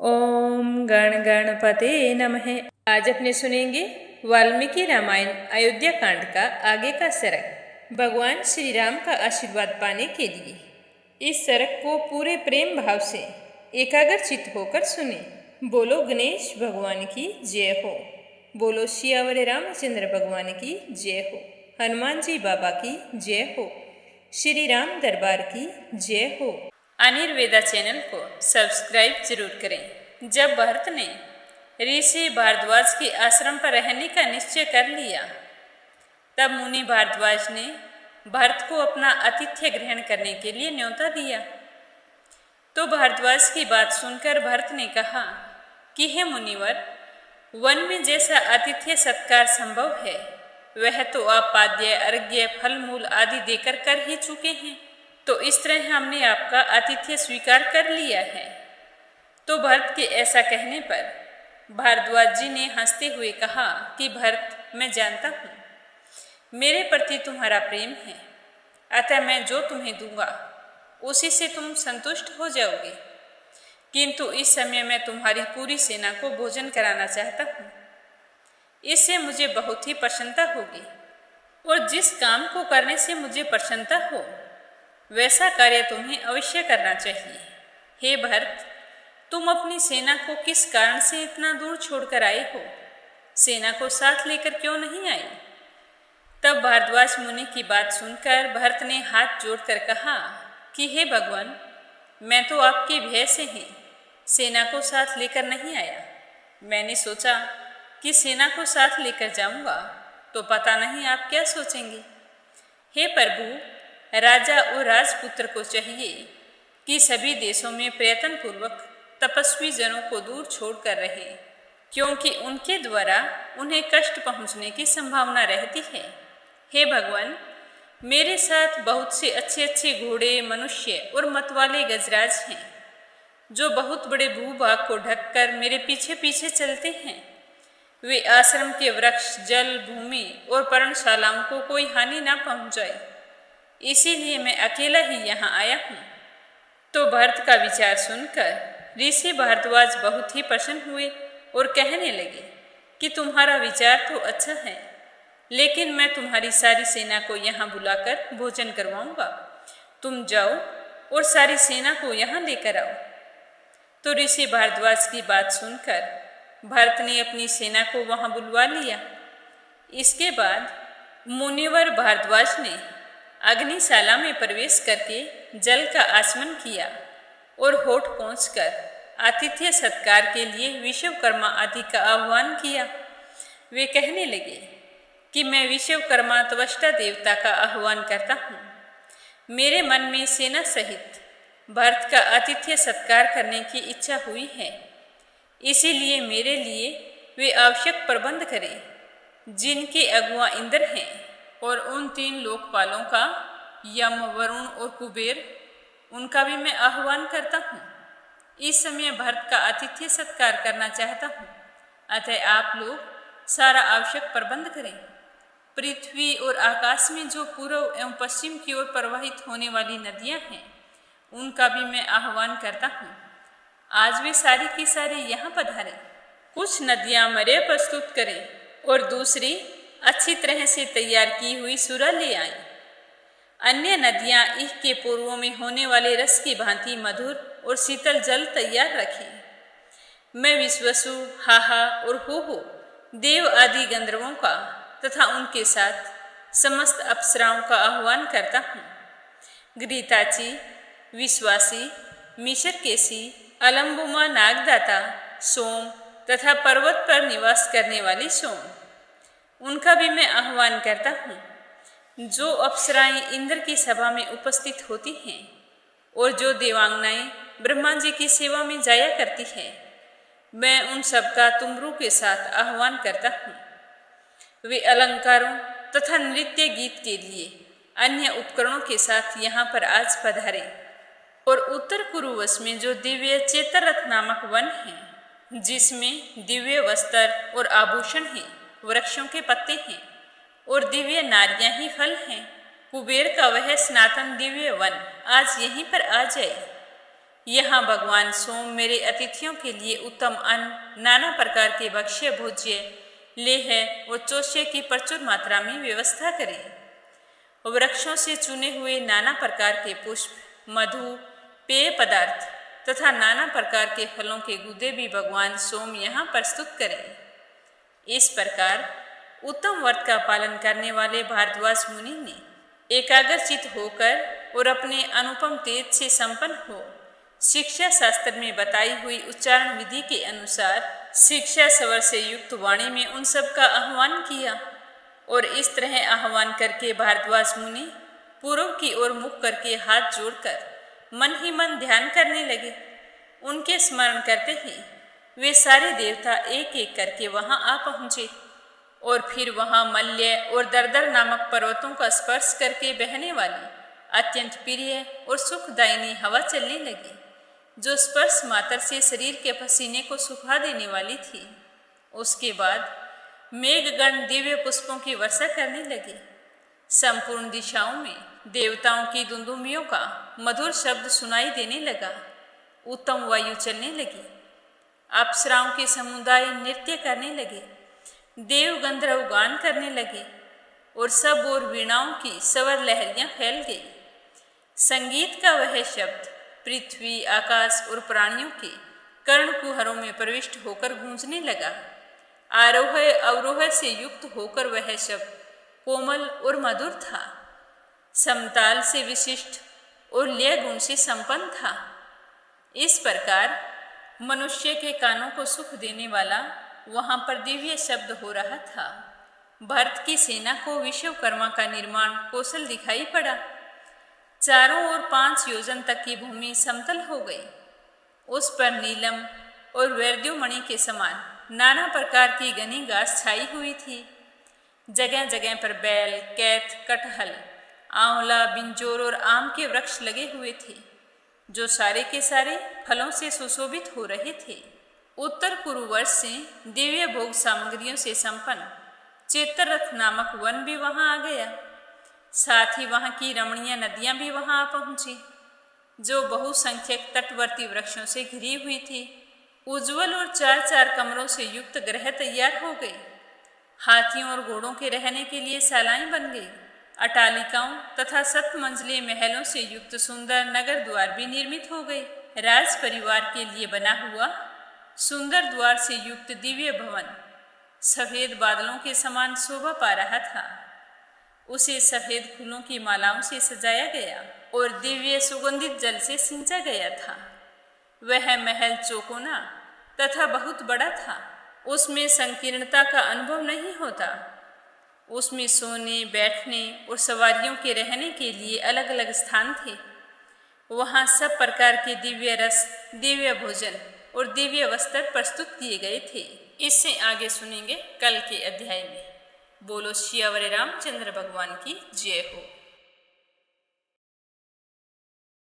ओम गण गणपते नमः। आज अपने सुनेंगे वाल्मीकि रामायण अयोध्या कांड का आगे का सरक। भगवान श्री राम का आशीर्वाद पाने के लिए इस सरक को पूरे प्रेम भाव से एकाग्रचित्त होकर सुने। बोलो गणेश भगवान की जय हो। बोलो सियावर रामचंद्र भगवान की जय हो। हनुमान जी बाबा की जय हो। श्री राम दरबार की जय हो। अनिर्वेदा चैनल को सब्सक्राइब जरूर करें। जब भरत ने ऋषि भारद्वाज के आश्रम पर रहने का निश्चय कर लिया, तब मुनि भारद्वाज ने भरत को अपना आतिथ्य ग्रहण करने के लिए न्योता दिया। तो भारद्वाज की बात सुनकर भरत ने कहा कि हे मुनिवर, वन में जैसा आतिथ्य सत्कार संभव है, वह तो आप पाद्य, अर्घ्य, फल मूल आदि देकर कर ही चुके हैं। तो इस तरह हमने आपका आतिथ्य स्वीकार कर लिया है। तो भरत के ऐसा कहने पर भारद्वाज जी ने हंसते हुए कहा कि भरत, मैं जानता हूँ मेरे प्रति तुम्हारा प्रेम है, अतः मैं जो तुम्हें दूंगा उसी से तुम संतुष्ट हो जाओगे। किंतु इस समय मैं तुम्हारी पूरी सेना को भोजन कराना चाहता हूँ। इससे मुझे बहुत ही प्रसन्नता होगी, और जिस काम को करने से मुझे प्रसन्नता हो वैसा कार्य तुम्हें अवश्य करना चाहिए। हे भरत, तुम अपनी सेना को किस कारण से इतना दूर छोड़कर आए हो? सेना को साथ लेकर क्यों नहीं आए? तब भारद्वाज मुनि की बात सुनकर भरत ने हाथ जोड़कर कहा कि हे भगवान, मैं तो आपके भय से ही सेना को साथ लेकर नहीं आया। मैंने सोचा कि सेना को साथ लेकर जाऊंगा तो पता नहीं आप क्या सोचेंगे। हे प्रभु, राजा और राजपुत्र को चाहिए कि सभी देशों में प्रयत्न पूर्वक तपस्वी जनों को दूर छोड़कर रहे, क्योंकि उनके द्वारा उन्हें कष्ट पहुंचने की संभावना रहती है। हे भगवान, मेरे साथ बहुत से अच्छे अच्छे घोड़े, मनुष्य और मतवाले गजराज हैं, जो बहुत बड़े भूभाग को ढककर मेरे पीछे पीछे चलते हैं। वे आश्रम के वृक्ष, जल, भूमि और पर्णशालाओं को कोई हानि ना पहुंचाए, इसीलिए मैं अकेला ही यहाँ आया हूँ। तो भरत का विचार सुनकर ऋषि भारद्वाज बहुत ही प्रसन्न हुए और कहने लगे कि तुम्हारा विचार तो अच्छा है, लेकिन मैं तुम्हारी सारी सेना को यहाँ बुलाकर भोजन करवाऊंगा। तुम जाओ और सारी सेना को यहाँ लेकर आओ। तो ऋषि भारद्वाज की बात सुनकर भरत ने अपनी सेना को वहाँ बुलवा लिया। इसके बाद मुनिवर भारद्वाज ने अग्निशाला में प्रवेश करके जल का आचमन किया और होठ पोंछकर आतिथ्य सत्कार के लिए विश्वकर्मा आदि का आह्वान किया। वे कहने लगे कि मैं विश्वकर्मा त्वष्टा देवता का आह्वान करता हूँ। मेरे मन में सेना सहित भरत का आतिथ्य सत्कार करने की इच्छा हुई है, इसीलिए मेरे लिए वे आवश्यक प्रबंध करें। जिनके अगुआ इंद्र हैं और उन 3 लोकपालों का, यम, वरुण और कुबेर, उनका भी मैं आह्वान करता हूँ। इस समय भरत का आतिथ्य सत्कार करना चाहता हूँ, अतः आप लोग सारा आवश्यक प्रबंध करें। पृथ्वी और आकाश में जो पूर्व एवं पश्चिम की ओर प्रवाहित होने वाली नदियाँ हैं, उनका भी मैं आह्वान करता हूँ। आज वे सारी की सारी यहाँ पधारें। कुछ नदियाँ मरे प्रस्तुत करें और दूसरी अच्छी तरह से तैयार की हुई सुरा ले आएं। अन्य नदियां ईख के पूर्वों में होने वाले रस की भांति मधुर और शीतल जल तैयार रखें। मैं विश्वसु, हाहा और हो देव आदि गंधर्वों का तथा उनके साथ समस्त अप्सराओं का आह्वान करता हूँ। घृताची, विश्वासी, मिशरकेशी, अलम्बुमा नागदाता, सोम तथा पर्वत पर निवास करने वाली सोम, उनका भी मैं आह्वान करता हूँ। जो अप्सराएं इंद्र की सभा में उपस्थित होती हैं और जो देवांगनाएं ब्रह्मा जी की सेवा में जाया करती हैं, मैं उन सबका तुमरू के साथ आह्वान करता हूँ। वे अलंकारों तथा नृत्य गीत के लिए अन्य उपकरणों के साथ यहाँ पर आज पधारे। और उत्तर कुरुवश में जो दिव्य चेतरथ नामक वन है, जिसमें दिव्य वस्त्र और आभूषण हैं, वृक्षों के पत्ते हैं और दिव्य नारियां ही फल हैं, कुबेर का वह सनातन दिव्य वन आज यहीं पर आ जाए। यहाँ भगवान सोम मेरे अतिथियों के लिए उत्तम अन्न, नाना प्रकार के भक्ष्य भोज्य, लेह और चोष्य की प्रचुर मात्रा में व्यवस्था करें। वृक्षों से चुने हुए नाना प्रकार के पुष्प, मधु, पेय पदार्थ तथा नाना प्रकार के फलों के गुदे भी भगवान सोम यहाँ प्रस्तुत करें। इस प्रकार उत्तम व्रत का पालन करने वाले भारद्वाज मुनि ने एकाग्रचित होकर और अपने अनुपम तेज से संपन्न हो शिक्षा शास्त्र में बताई हुई उच्चारण विधि के अनुसार शिक्षा स्वर से युक्त वाणी में उन सब का आह्वान किया। और इस तरह आह्वान करके भारद्वाज मुनि पूर्व की ओर मुख करके हाथ जोड़कर मन ही मन ध्यान करने लगे। उनके स्मरण करते ही वे सारे देवता एक एक करके वहां आ पहुंचे और फिर वहां मल्य और दरदर नामक पर्वतों का स्पर्श करके बहने वाली अत्यंत प्रिय और सुखदायिनी हवा चलने लगी, जो स्पर्श मात्र से शरीर के पसीने को सुखा देने वाली थी। उसके बाद मेघगण दिव्य पुष्पों की वर्षा करने लगे। संपूर्ण दिशाओं में देवताओं की दुंदुभियों का मधुर शब्द सुनाई देने लगा। उत्तम वायु चलने लगी। अप्सराओं के समुदाय नृत्य करने लगे। देव गंधर्व गान करने लगे और सब ओर वीणाओं की स्वर लहरियां फैल गई। संगीत का वह शब्द पृथ्वी, आकाश और प्राणियों के कर्णकुहरों में प्रविष्ट होकर गूंजने लगा। आरोह अवरोह से युक्त होकर वह शब्द कोमल और मधुर था, समताल से विशिष्ट और लय गुण से संपन्न था। इस प्रकार मनुष्य के कानों को सुख देने वाला वहां पर दिव्य शब्द हो रहा था। भरत की सेना को विश्वकर्मा का निर्माण कौशल दिखाई पड़ा। चारों ओर 5 योजन तक की भूमि समतल हो गई। उस पर नीलम और वैद्युमणि के समान नाना प्रकार की घनी घास छाई हुई थी। जगह जगह पर बैल, कैथ, कटहल, आंवला, बिंजोर और आम के वृक्ष लगे हुए थे, जो सारे के सारे फलों से सुशोभित हो रहे थे। उत्तर पूर्व वर्ष से दिव्य भोग सामग्रियों से संपन्न चेतरथ नामक वन भी वहां आ गया। साथ ही वहां की रमणीय नदियां भी वहां आ पहुंची, जो बहुसंख्यक तटवर्ती वृक्षों से घिरी हुई थी। उज्ज्वल और 4-4 कमरों से युक्त गृह तैयार हो गए। हाथियों और घोड़ों के रहने के लिए शालाएं बन गई। अटालिकाओं तथा 7 मंजिले महलों से युक्त सुंदर नगर द्वार भी निर्मित हो गए। राज परिवार के लिए बना हुआ सुंदर द्वार से युक्त दिव्य भवन सफेद बादलों के समान शोभा पा रहा था। उसे सफेद फूलों की मालाओं से सजाया गया और दिव्य सुगंधित जल से सिंचा गया था। वह महल चौकोना तथा बहुत बड़ा था। उसमें संकीर्णता का अनुभव नहीं होता। उसमें सोने, बैठने और सवारियों के रहने के लिए अलग अलग स्थान थे। वहाँ सब प्रकार के दिव्य रस, दिव्य भोजन और दिव्य वस्त्र प्रस्तुत किए गए थे। इससे आगे सुनेंगे कल के अध्याय में। बोलो सियावर रामचंद्र भगवान की जय हो।